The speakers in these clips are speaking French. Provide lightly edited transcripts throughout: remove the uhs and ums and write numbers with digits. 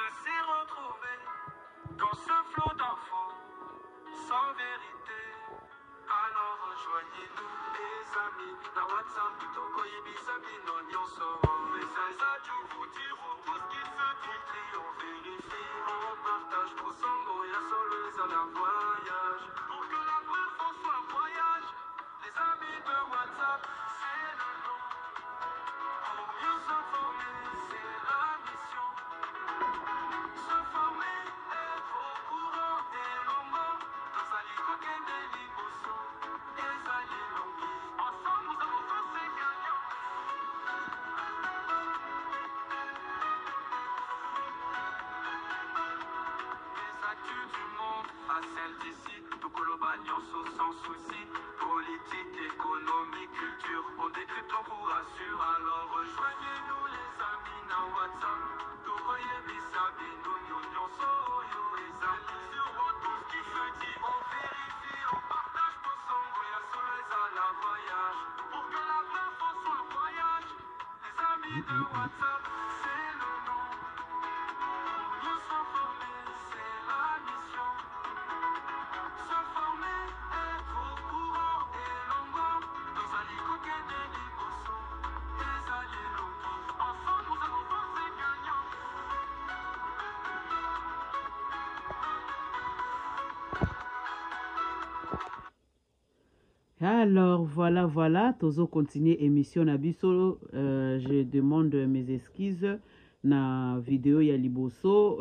de s'y retrouver dans ce flot d'infos sans vérité. Alors rejoignez-nous les amis, la WhatsApp, Tokoyebisa Bino Nyonso. Mais ça tout vous dire tout ce qui se dit, on vérifie, on partage pour Sango, y'a solo à la voyage. Pour que la vraie fois soit voyage, les amis de WhatsApp, c'est le nom. Pour mieux s'informer, c'est la mission. Se former, être au courant des moments. Dans Ali Kokende Liboso, des Ali Longi. Ensemble, nous avons tous ces gagnants. Les actus du monde à celles d'ici. Tout Colobagnon sans souci. Politique, économie, culture. On décrypte, on vous rassure. Alors rejoignez-nous les amis dans WhatsApp. Tout Koyebisa Bino Nyonso. Les amis sur tout ce qui se dit. On vérifie, on partage pour son voyage. Soleil à la voyage. Pour que la vraie fois soit voyage. Les amis de WhatsApp, c'est le nom. Mieux s'informer, c'est la mission. Se former, être au courant des longueurs. Dans Ali Kokende Liboso, des Ali Longi. Ensemble, nous avons tous ces gagnants. Alors, voilà, Tozo continue émission Nabiso. Je demande mes excuses. Na vidéo ya liboso,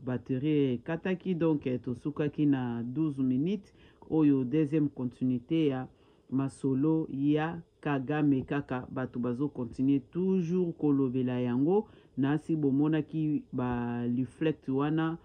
batterie kataki, donc tosukaki na 12 minutes. Oyo, deuxième continuité ya masolo ya Kagame kaka. Bato bazo continue toujours kolobela yango. Nasi bomona ki ba reflect wana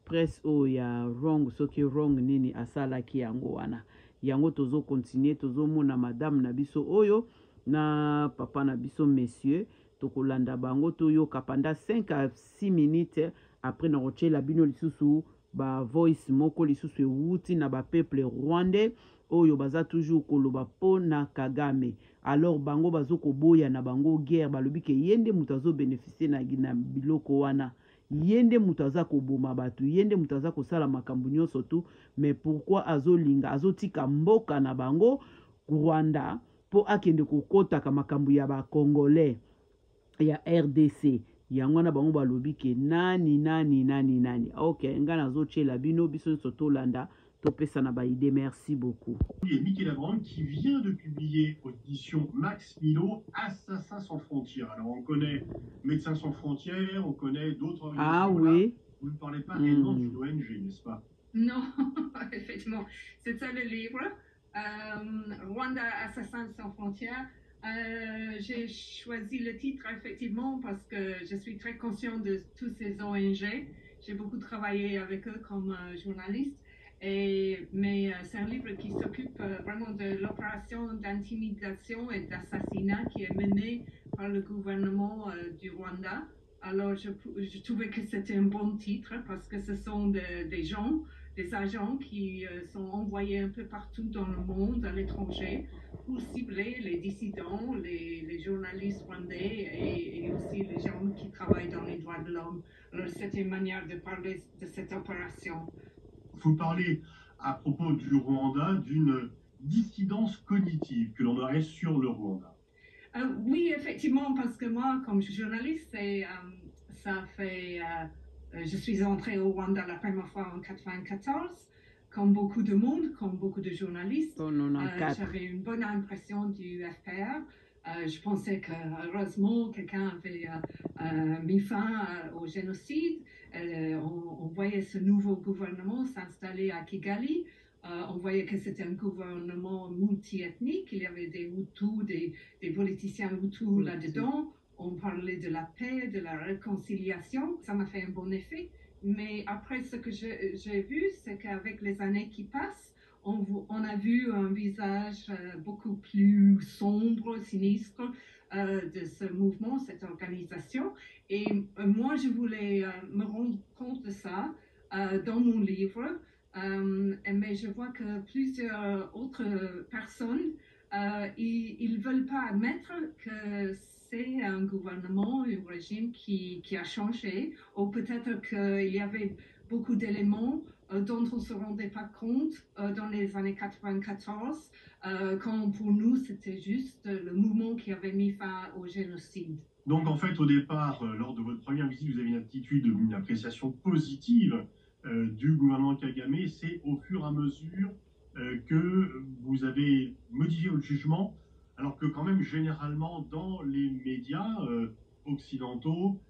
press o ya wrong, soki wrong nini asalaki yango wana. Yango tozo continue, tozo mona madame na biso oyo na papa na biso messieurs tokolanda bango toyoka pendant 5 à 6 minutes après na rochela bino lisusu ba voice moko lisusu ewuti na ba peuple rwandais oyo baza toujours koloba po na Kagame. Alors bango bazo koboya na bango guerre balobi ke yende mutazo bénéficier na biloko wana. Yende mutaza koboma batu, yende mutaza kosala makambo nyonso tu, mais pourquoi azolinga azotika mboka na bango Rwanda po akende kokotaka makambo ya ba Congolais ya RDC. Yango na bango balobi ke nani. Ok, nga nazochela bino biso soto landa topesa na ba idée. Merci beaucoup. Et Mickey Labrande qui vient de publier aux éditions Max Milo Assassins sans frontières. Alors on connaît Médecins sans frontières, on connaît d'autres organisations. Ah oui. Là, vous ne parlez pas réellement d'une ONG, n'est-ce pas? Non, effectivement. C'est ça le livre. Rwanda Assassins sans frontières. J'ai choisi le titre effectivement parce que je suis très consciente de tous ces ONG. J'ai beaucoup travaillé avec eux comme journaliste. Mais c'est un livre qui s'occupe vraiment de l'opération d'intimidation et d'assassinat qui est menée par le gouvernement du Rwanda. Alors je trouvais que c'était un bon titre parce que ce sont des gens, des agents qui sont envoyés un peu partout dans le monde, à l'étranger, pour cibler les dissidents, les journalistes rwandais et aussi les gens qui travaillent dans les droits de l'homme. Alors c'était une manière de parler de cette opération. Vous parlez à propos du Rwanda d'une dissidence cognitive que l'on aurait sur le Rwanda. Oui, effectivement, parce que moi, comme journaliste, ça fait... je suis entrée au Rwanda la première fois en 1994, comme beaucoup de monde, comme beaucoup de journalistes. J'avais une bonne impression du FPR. Je pensais que, heureusement, quelqu'un avait mis fin au génocide. On voyait ce nouveau gouvernement s'installer à Kigali. On voyait que c'était un gouvernement multi-ethnique. Il y avait des Hutus, des politiciens Hutus là-dedans. On parlait de la paix, de la réconciliation. Ça m'a fait un bon effet. Mais après, ce que j'ai vu, c'est qu'avec les années qui passent, on a vu un visage beaucoup plus sombre, sinistre de ce mouvement, cette organisation. Et moi, je voulais me rendre compte de ça dans mon livre. Mais je vois que plusieurs autres personnes, ils ne veulent pas admettre que c'est un gouvernement, un régime qui a changé, ou peut-être qu'il y avait beaucoup d'éléments dont on ne se rendait pas compte dans les années 94, quand pour nous c'était juste le mouvement qui avait mis fin au génocide. Donc en fait, au départ, lors de votre première visite, vous avez une attitude, une appréciation positive du gouvernement Kagame. C'est au fur et à mesure que vous avez modifié votre jugement, alors que quand même, généralement, dans les médias occidentaux,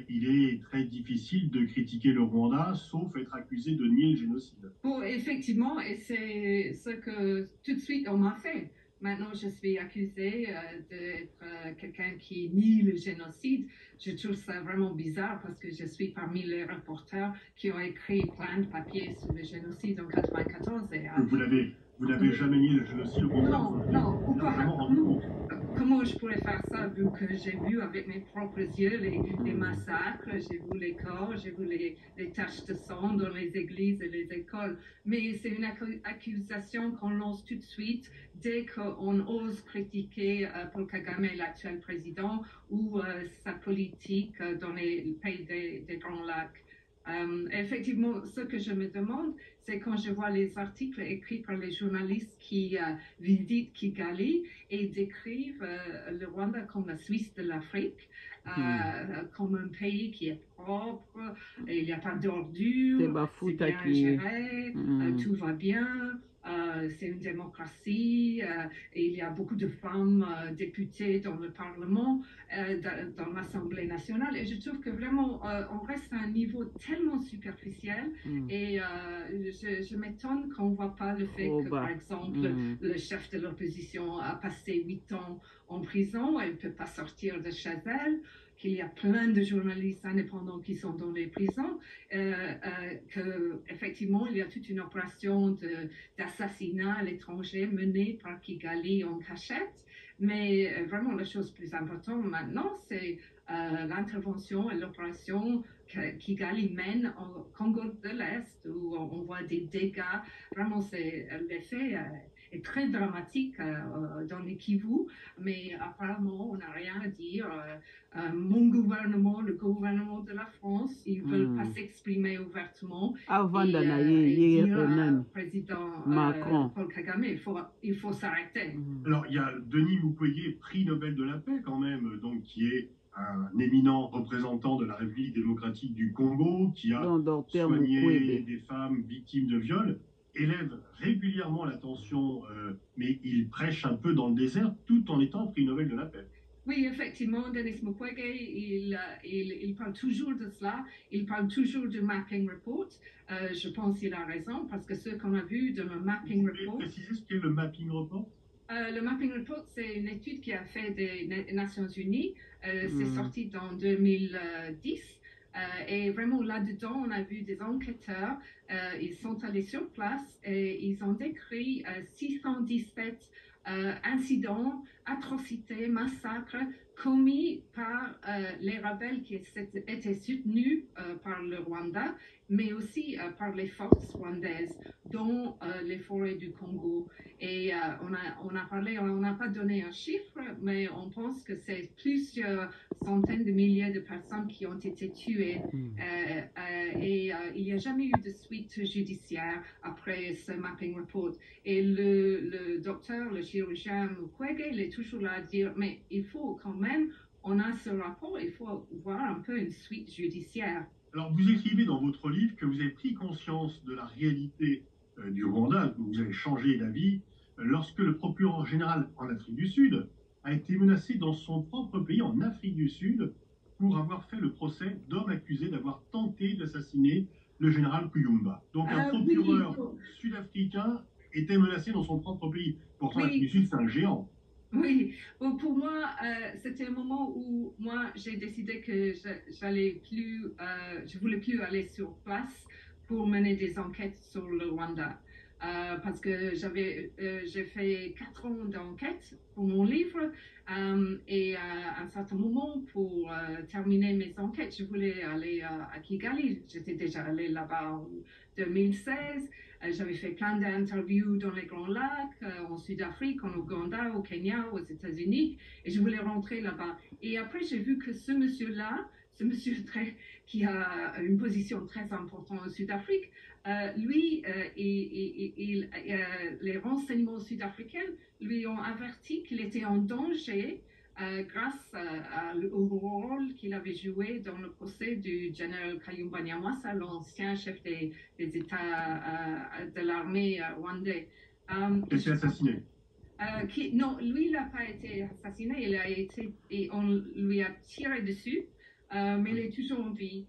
il est très difficile de critiquer le Rwanda, sauf être accusé de nier le génocide. Bon, effectivement, et c'est ce que tout de suite on m'a fait. Maintenant, je suis accusée d'être quelqu'un qui nie le génocide. Je trouve ça vraiment bizarre parce que je suis parmi les reporters qui ont écrit plein de papiers sur le génocide en 94. Et, Vous n'avez jamais nié le génocide, au contraire, non, largement rendu compte. Comment je pourrais faire ça vu que j'ai vu avec mes propres yeux les massacres, j'ai vu les corps, j'ai vu les taches de sang dans les églises et les écoles. Mais c'est une accusation qu'on lance tout de suite dès qu'on ose critiquer Paul Kagame, l'actuel président, ou sa politique dans les pays des Grands Lacs. Effectivement, ce que je me demande, c'est quand je vois les articles écrits par les journalistes qui visitent Kigali et décrivent le Rwanda comme la Suisse de l'Afrique, comme un pays qui est propre, et il n'y a pas d'ordures, c'est bien géré, tout va bien. C'est une démocratie et il y a beaucoup de femmes députées dans le Parlement, dans l'Assemblée nationale. Et je trouve que vraiment, on reste à un niveau tellement superficiel et je m'étonne qu'on ne voit pas le fait que, par exemple, le chef de l'opposition a passé 8 ans en prison, elle ne peut pas sortir de chez elle, qu'il y a plein de journalistes indépendants qui sont dans les prisons, qu'effectivement, il y a toute une opération d'assassinat à l'étranger menée par Kigali en cachette. Mais vraiment, la chose plus importante maintenant, c'est l'intervention et l'opération que Kigali mène au Congo de l'Est, où on voit des dégâts. Vraiment, l'effet est très dramatique dans les Kivu, mais apparemment, on n'a rien à dire. Mon gouvernement, le gouvernement de la France, ils ne veulent pas s'exprimer ouvertement. Avant et dire au président Macron. Paul Kagame, il faut s'arrêter. Alors, il y a Denis Mukwege, prix Nobel de la paix quand même, donc qui est un éminent représentant de la République démocratique du Congo, qui a soigné des femmes victimes de viol, élève régulièrement la tension, mais il prêche un peu dans le désert tout en étant prix Nobel de la paix. Oui, effectivement, Denis Mukwege, il parle toujours de cela, il parle toujours du mapping report. Je pense qu'il a raison, parce que ce qu'on a vu dans le mapping report... Vous pouvez préciser ce qu'est le mapping report? Le mapping report, c'est une étude qui a fait des Nations Unies. C'est sorti en 2010. Et vraiment, là-dedans, on a vu des enquêteurs. Ils sont allés sur place et ils ont décrit 617 incidents, atrocités, massacres commis par les rebelles qui étaient soutenus par le Rwanda, mais aussi par les forces rwandaises dans les forêts du Congo. Et on a parlé, on n'a pas donné un chiffre, mais on pense que c'est plusieurs centaines de milliers de personnes qui ont été tuées. Et il n'y a jamais eu de suite judiciaire après ce mapping report. Et le docteur, le chirurgien Mukwege, il est toujours là à dire, mais il faut quand même, on a ce rapport, il faut voir un peu une suite judiciaire. Alors, vous écrivez dans votre livre que vous avez pris conscience de la réalité du Rwanda, que vous avez changé d'avis, lorsque le procureur général en Afrique du Sud a été menacé dans son propre pays, en Afrique du Sud, pour avoir fait le procès d'hommes accusés d'avoir tenté d'assassiner le général Kuyumba. Donc un procureur sud-africain était menacé dans son propre pays. Pourtant, l'Afrique du Sud, c'est un géant. Oui, pour moi, c'était un moment où moi, j'ai décidé que je voulais plus aller sur place pour mener des enquêtes sur le Rwanda. parce que j'ai fait 4 ans d'enquête pour mon livre et à un certain moment, pour terminer mes enquêtes, je voulais aller à Kigali. J'étais déjà allée là-bas en 2016. J'avais fait plein d'interviews dans les Grands Lacs, en Sud-Afrique, en Ouganda, au Kenya, aux États-Unis, et je voulais rentrer là-bas. Et après, j'ai vu que ce monsieur-là, qui a une position très importante en Sud-Afrique, lui, les renseignements sud-africains lui ont averti qu'il était en danger grâce au rôle qu'il avait joué dans le procès du général Kayumba Nyamwasa, l'ancien chef des États de l'armée rwandais. Il s'est assassiné. Non, lui, il n'a pas été assassiné, on lui a tiré dessus, mais il est toujours en vie.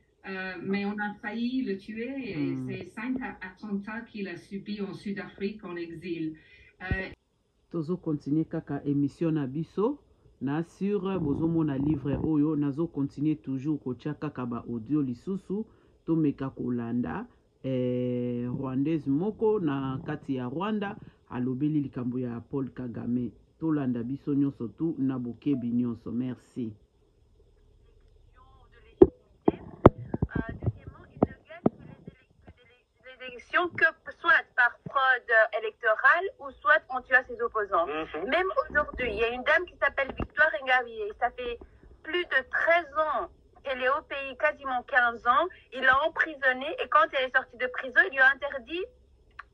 Mais on a failli le tuer et c'est 5 attentats qu'il a subis en Sud-Afrique en exil. Tozo continue kaka émission na biso na sur bozomona livre oyo nazo continue toujours kotia kaka ba audio lisusu to meka kolanda rwandaise moko na kati ya Rwanda alobeli likambo ya Paul Kagame tolanda biso nyonso tu na bokebi nyonso. Merci. Que soit par fraude électorale ou soit on tue ses opposants. Même aujourd'hui, il y a une dame qui s'appelle Victoire Ingabire. Ça fait plus de 13 ans qu'elle est au pays, quasiment 15 ans. Il l'a emprisonnée et quand elle est sortie de prison, il lui a interdit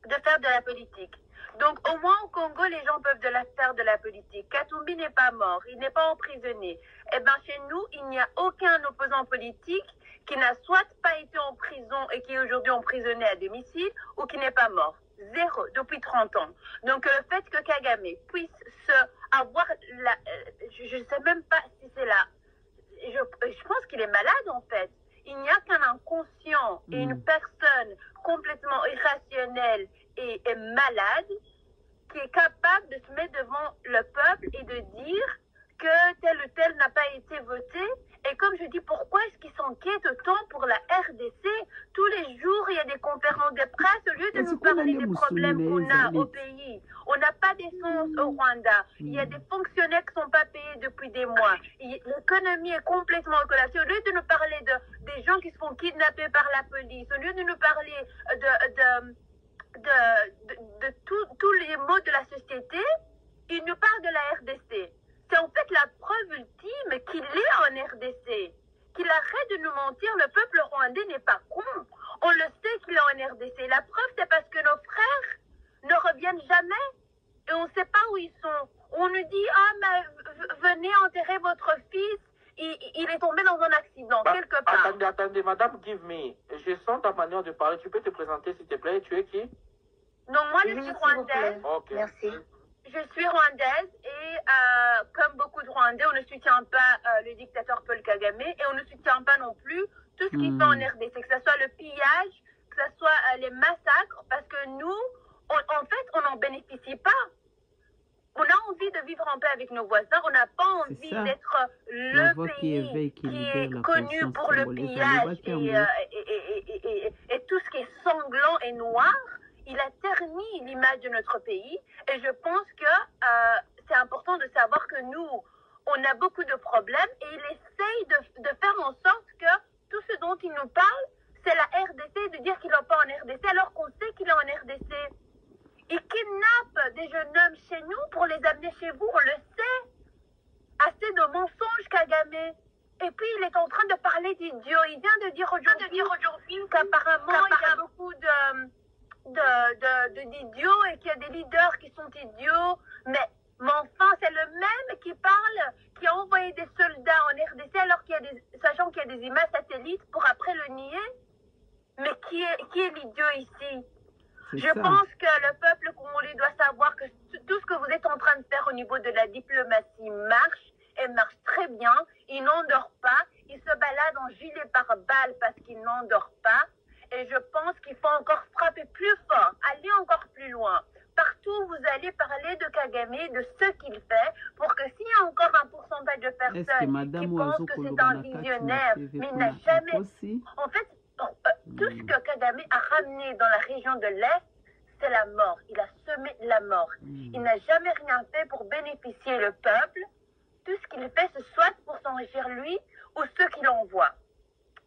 de faire de la politique. Donc au moins au Congo, les gens peuvent faire de la politique. Katumbi n'est pas mort, il n'est pas emprisonné. Eh bien chez nous, il n'y a aucun opposant politique qui n'a soit pas été en prison et qui est aujourd'hui emprisonné à domicile ou qui n'est pas mort. Zéro, depuis 30 ans. Donc le fait que Kagame puisse avoir je ne sais même pas si c'est là. Je pense qu'il est malade en fait. Il n'y a qu'un inconscient et une personne complètement irrationnelle et malade qui est capable de se mettre devant le peuple et de dire que tel ou tel n'a pas été voté. Et comme je dis, pourquoi est-ce qu'ils s'inquiètent autant pour la RDC? Tous les jours, il y a des conférences de presse au lieu de nous parler des problèmes qu'on a au pays. On n'a pas d'essence au Rwanda. Il y a des fonctionnaires qui ne sont pas payés depuis des mois. L'économie est complètement collapsée. Au lieu de nous parler des gens qui se font kidnapper par la police, au lieu de nous parler de tous les maux de la société, ils nous parlent de la RDC. C'est en fait la preuve ultime qu'il est en RDC. Qu'il arrête de nous mentir, le peuple rwandais n'est pas con. On le sait qu'il est en RDC. La preuve, c'est parce que nos frères ne reviennent jamais. Et on ne sait pas où ils sont. On nous dit, mais venez enterrer votre fils. Il est tombé dans un accident, quelque part. Attendez, madame, give me. Je sens ta manière de parler. Tu peux te présenter, s'il te plaît. Tu es qui? Non, moi, je suis rwandaise. Okay. Merci. Je suis rwandaise et comme beaucoup de Rwandais, on ne soutient pas le dictateur Paul Kagame et on ne soutient pas non plus tout ce qu'il fait en RDC, que ce soit le pillage, que ce soit les massacres, parce que nous, en fait, on n'en bénéficie pas. On a envie de vivre en paix avec nos voisins, on n'a pas envie d'être le pays qui est connu pour le pillage et tout ce qui est sanglant et noir. Il a terni l'image de notre pays et je pense que c'est important de savoir que nous, on a beaucoup de problèmes et il essaye de faire en sorte que tout ce dont il nous parle, c'est la RDC, de dire qu'il n'est pas en RDC alors qu'on sait qu'il est en RDC. Il kidnappe des jeunes hommes chez nous pour les amener chez vous, on le sait. Assez de mensonges, Kagame. Et puis il est en train de parler d'idiots. Il vient de dire aujourd'hui qu'apparemment il y a beaucoup d'idiots et qu'il y a des leaders qui sont idiots, mais enfin c'est le même qui parle, qui a envoyé des soldats en RDC alors sachant qu'il y a des images satellites pour après le nier. Mais qui est l'idiot ici? Je pense que le peuple congolais doit savoir que tout ce que vous êtes en train de faire au niveau de la diplomatie marche et marche très bien. Il n'endort pas, il se balade en gilet pare-balles parce qu'il n'endort pas. Et je pense qu'il faut encore frapper plus fort, aller encore plus loin. Partout où vous allez parler de Kagame, de ce qu'il fait, pour que s'il y a encore un pourcentage de personnes qui pensent que c'est un visionnaire, mais il n'a jamais... En fait, tout ce que Kagame a ramené dans la région de l'Est, c'est la mort. Il a semé la mort. Il n'a jamais rien fait pour bénéficier le peuple. Tout ce qu'il fait, c'est soit pour s'enrichir lui ou ceux qui l'envoient.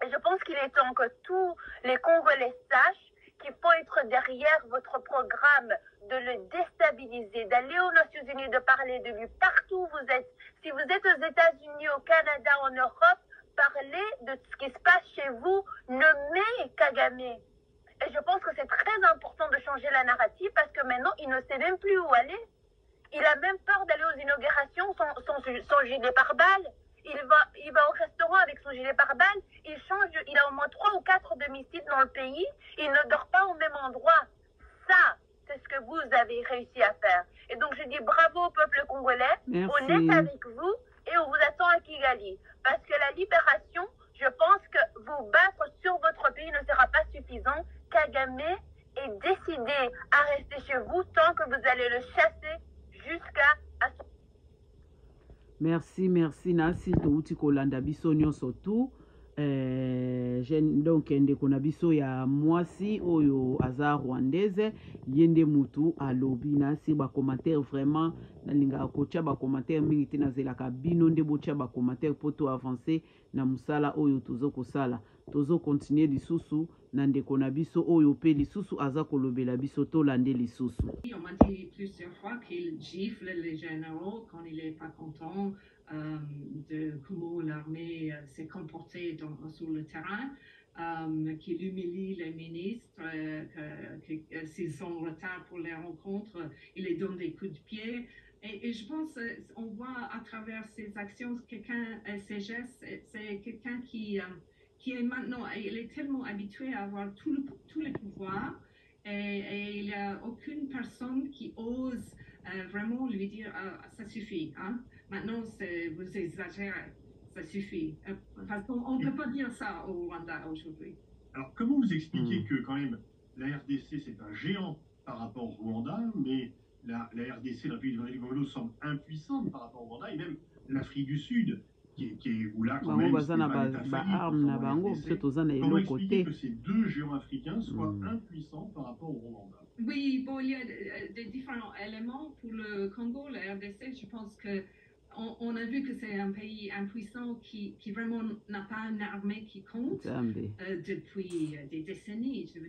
Et je pense qu'il est temps que tous les Congolais sachent qu'il faut être derrière votre programme, de le déstabiliser, d'aller aux Nations Unies, de parler de lui partout où vous êtes. Si vous êtes aux États-Unis, au Canada, en Europe, parlez de ce qui se passe chez vous, nommez Kagame. Et je pense que c'est très important de changer la narrative parce que maintenant, il ne sait même plus où aller. Il a même peur d'aller aux inaugurations sans gilet pare-balles. Il va au restaurant avec son gilet pare-balles. Il a au moins 3 ou 4 domiciles dans le pays. Il ne dort pas au même endroit. Ça, c'est ce que vous avez réussi à faire. Et donc, je dis bravo au peuple congolais. Merci. On est avec vous et on vous attend à Kigali. Parce que la libération, je pense que vous battre sur votre pays ne sera pas suffisant. Kagame est décidé à rester chez vous tant que vous allez le chasser jusqu'à son... Merci, merci. Nasi touti kolanda biso nyonso tu. Donc ndeko na biso ya mwasi oyo aza rwandaise yende mutu alobi nasi ba commentaire vraiment nalinga kotia ba commentaire mingi te nazelaka bino nde botia ba commentaire poto avancer na musala oyo tozo kosala tozo continuer lisusu na ndeko na biso oyo pe lisusu aza kolobela biso tolande lisusu. On m'a dit plusieurs fois qu'il gifle les généraux quand il n'est pas content de comment l'armée s'est comportée sur le terrain, qu'il humilie les ministres, que s'ils sont en retard pour les rencontres, il les donne des coups de pied. Et je pense on voit à travers ses actions, ses gestes, c'est quelqu'un qui est maintenant, il est tellement habitué à avoir tous les pouvoirs et il n'y a aucune personne qui ose vraiment lui dire ça suffit, hein? Maintenant vous exagérez, ça suffit. Parce qu'on ne peut pas dire ça au Rwanda aujourd'hui. Alors comment vous expliquez que quand même la RDC c'est un géant par rapport au Rwanda, mais la RDC, la République du Congo, semble impuissante par rapport au Rwanda, et même l'Afrique du Sud qui est où là quand même c'est pas l'État failli. Comment expliquer que ces deux géants africains soient impuissants par rapport au Rwanda? Oui, bon, il y a des différents éléments pour le Congo, la RDC. Je pense que on a vu que c'est un pays impuissant qui vraiment n'a pas une armée qui compte depuis des décennies. Je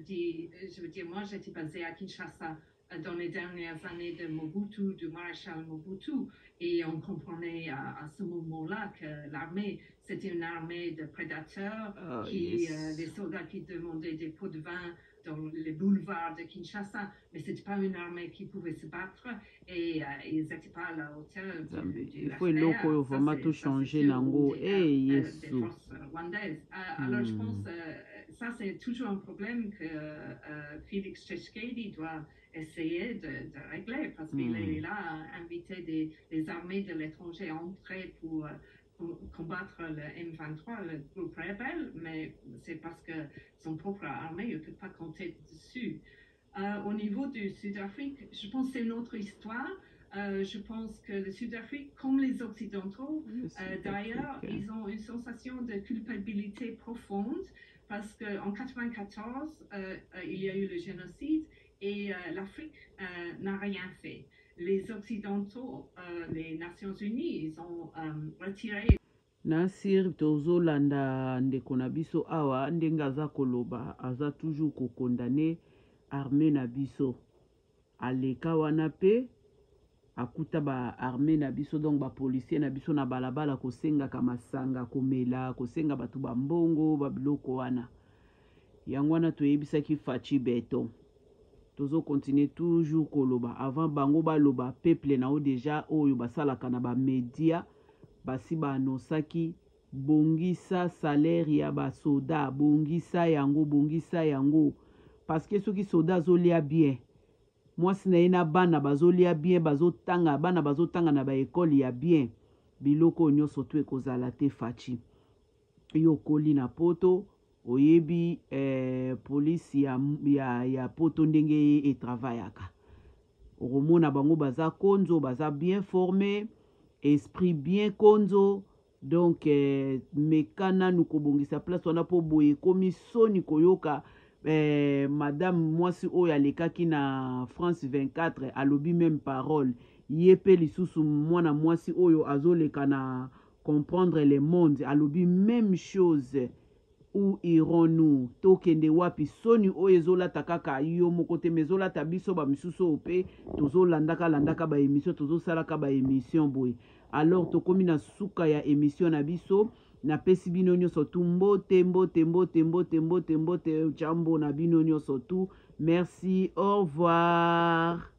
veux dire, moi j'étais basée à Kinshasa dans les dernières années de Mobutu, du maréchal Mobutu, et on comprenait à ce moment-là que l'armée, c'était une armée de prédateurs, des soldats qui demandaient des pots de vin dans les boulevards de Kinshasa, mais ce n'était pas une armée qui pouvait se battre et ils n'étaient pas à la hauteur il faut vraiment tout changer Nango des forces rwandaises. Alors je pense ça c'est toujours un problème que Félix Tshisekedi doit essayer de régler parce qu'il est là à inviter des armées de l'étranger à entrer pour combattre le M23, le groupe rebelle, mais c'est parce que son propre armée ne peut pas compter dessus. Au niveau du Sud-Afrique, je pense que c'est une autre histoire. Je pense que le Sud-Afrique, comme les Occidentaux, d'ailleurs, ils ont une sensation de culpabilité profonde parce qu'en 1994, il y a eu le génocide et l'Afrique n'a rien fait. Les Occidentaux, les Nations Unies, ils ont retiré. Nasir tozolanda ndeko na biso awa ndenga aza koloba aza toujours ko condamner armée na biso aleka wana pe akuta ba armée na biso donc ba policier na biso na balabala kosenga kamasanga komela kosenga batu ba mbongo ba biloko wana yango wana toyebisaki Faci Beton tozo continuer toujours koloba avant bango baloba peuple na o déjà oyo basalaka na ba média basi banosaki bongisa salaire ya basoda bongisa yango parce que soki soda azolia bien mwasi na ye na bana bazolia bien bana bazotanga na baekole ya bien biloko nyonso to ekozala te Faci yo koli na poto oyebi polisi ya poto ndenge etravaillaka okomona bango baza konzo baza bien formé esprit bien konzo donc mekana nous kobongisa place wana po boye komi soni koyoka madame mwasi oyo alekaki na France 24 alobi même parole ye pe lisusu mwana mwasi oyo azoleka na comprendre le monde alobi même chose. Où irons-nous? Tokende wapi soni oyo ezolata kaka yo moko te mezolata biso ba misusu ope tozolandaka landaka ba émission tozosalaka ba émission boye. Alors tokomi na suka ya émission na biso na pesi bino nyonso tu mbote chambo na bino nyonso tu. Merci, au revoir.